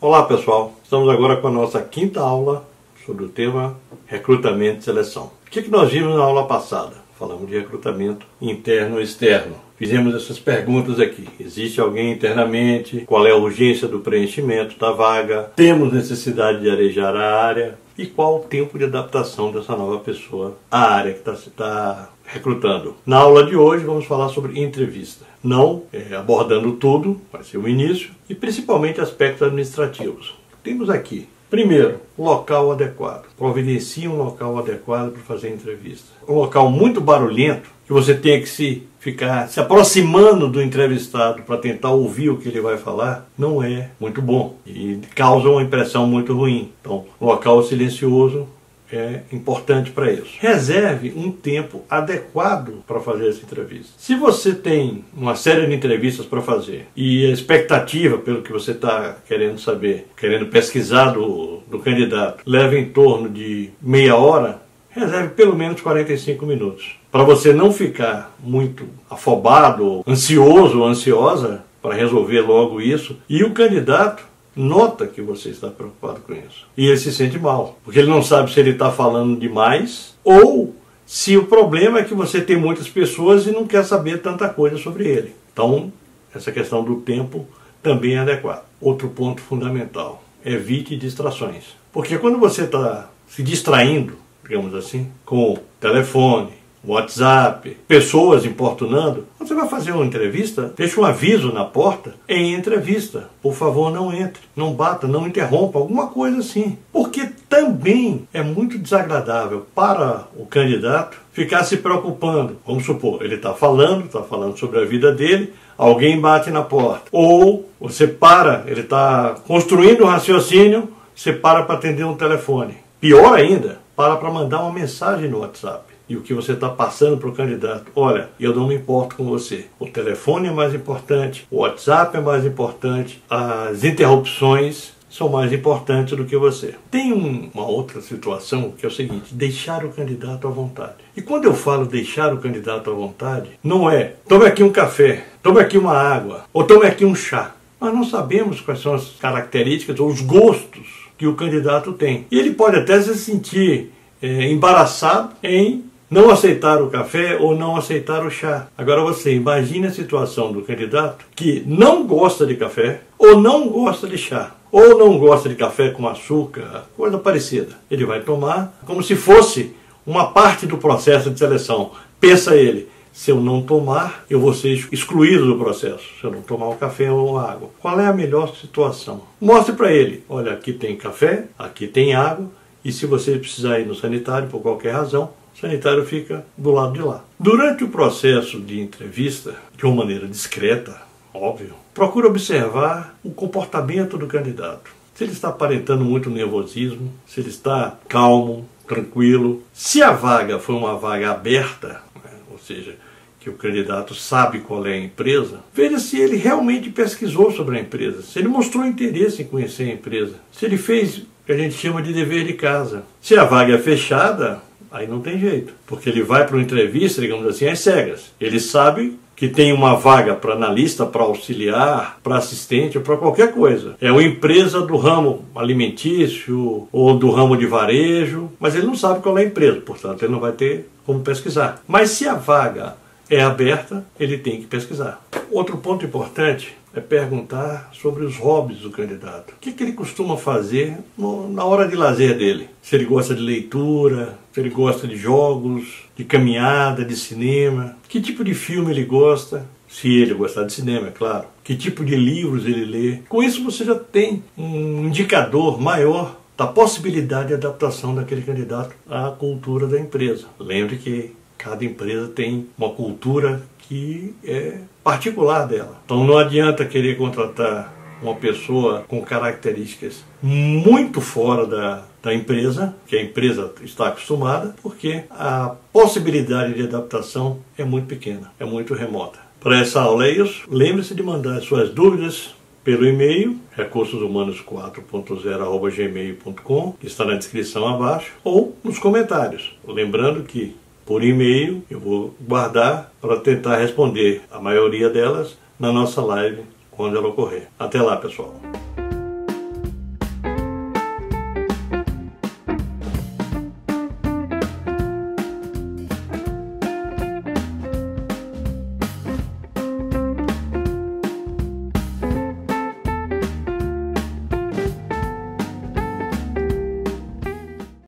Olá pessoal, estamos agora com a nossa quinta aula sobre o tema recrutamento e seleção. O que nós vimos na aula passada? Falamos de recrutamento interno e externo. Fizemos essas perguntas aqui. Existe alguém internamente? Qual é a urgência do preenchimento da vaga? Temos necessidade de arejar a área? E qual o tempo de adaptação dessa nova pessoa à área que está recrutando? Na aula de hoje vamos falar sobre entrevista. Não abordando tudo, vai ser o início, e principalmente aspectos administrativos. Temos aqui, primeiro, local adequado. Providencie um local adequado para fazer entrevista. Um local muito barulhento, que você tenha que ficar se aproximando do entrevistado para tentar ouvir o que ele vai falar, não é muito bom e causa uma impressão muito ruim. Então, um local silencioso é importante para isso. Reserve um tempo adequado para fazer essa entrevista. Se você tem uma série de entrevistas para fazer e a expectativa, pelo que você está querendo saber, querendo pesquisar do candidato, leva em torno de meia hora, reserve pelo menos 45 minutos. Para você não ficar muito afobado, ansioso ou ansiosa para resolver logo isso, e o candidato nota que você está preocupado com isso. E ele se sente mal, porque ele não sabe se ele está falando demais ou se o problema é que você tem muitas pessoas e não quer saber tanta coisa sobre ele. Então, essa questão do tempo também é adequada. Outro ponto fundamental, evite distrações. Porque quando você está se distraindo, digamos assim, com telefone, WhatsApp, pessoas importunando, você vai fazer uma entrevista, deixa um aviso na porta, em entrevista. Por favor, não entre, não bata, não interrompa, alguma coisa assim. Porque também é muito desagradável para o candidato ficar se preocupando. Vamos supor, ele está falando sobre a vida dele, alguém bate na porta. Ou você para, ele está construindo um raciocínio, você para atender um telefone. Pior ainda, para mandar uma mensagem no WhatsApp. E o que você está passando para o candidato: olha, eu não me importo com você. O telefone é mais importante, o WhatsApp é mais importante, as interrupções são mais importantes do que você. Tem uma outra situação que é o seguinte: deixar o candidato à vontade. E quando eu falo deixar o candidato à vontade, não é tome aqui um café, tome aqui uma água, ou tome aqui um chá. Nós não sabemos quais são as características ou os gostos que o candidato tem. E ele pode até se sentir embaraçado em não aceitar o café ou não aceitar o chá. Agora você imagine a situação do candidato que não gosta de café ou não gosta de chá, ou não gosta de café com açúcar, coisa parecida. Ele vai tomar como se fosse uma parte do processo de seleção. Pensa ele: se eu não tomar, eu vou ser excluído do processo. Se eu não tomar o café ou a água. Qual é a melhor situação? Mostre para ele: olha, aqui tem café, aqui tem água, e se você precisar ir no sanitário por qualquer razão, o sanitário fica do lado de lá. Durante o processo de entrevista, de uma maneira discreta, óbvio, procure observar o comportamento do candidato. Se ele está aparentando muito nervosismo, se ele está calmo, tranquilo. Se a vaga foi uma vaga aberta, ou seja, que o candidato sabe qual é a empresa, veja se ele realmente pesquisou sobre a empresa, se ele mostrou interesse em conhecer a empresa, se ele fez o que a gente chama de dever de casa. Se a vaga é fechada, aí não tem jeito, porque ele vai para uma entrevista, digamos assim, às cegas. Ele sabe que tem uma vaga para analista, para auxiliar, para assistente, ou para qualquer coisa. É uma empresa do ramo alimentício ou do ramo de varejo, mas ele não sabe qual é a empresa, portanto ele não vai ter como pesquisar. Mas se a vaga é aberta, ele tem que pesquisar. Outro ponto importante é perguntar sobre os hobbies do candidato. O que ele costuma fazer na hora de lazer dele? Se ele gosta de leitura, se ele gosta de jogos, de caminhada, de cinema. Que tipo de filme ele gosta? Se ele gostar de cinema, é claro. Que tipo de livros ele lê? Com isso você já tem um indicador maior da possibilidade de adaptação daquele candidato à cultura da empresa. Lembre que cada empresa tem uma cultura que é particular dela. Então não adianta querer contratar uma pessoa com características muito fora da empresa, que a empresa está acostumada, porque a possibilidade de adaptação é muito pequena, é muito remota. Para essa aula é isso. Lembre-se de mandar suas dúvidas pelo e-mail recursoshumanos4.0@gmail.com, que está na descrição abaixo, ou nos comentários. Lembrando que por e-mail eu vou guardar para tentar responder a maioria delas na nossa live quando ela ocorrer. Até lá, pessoal!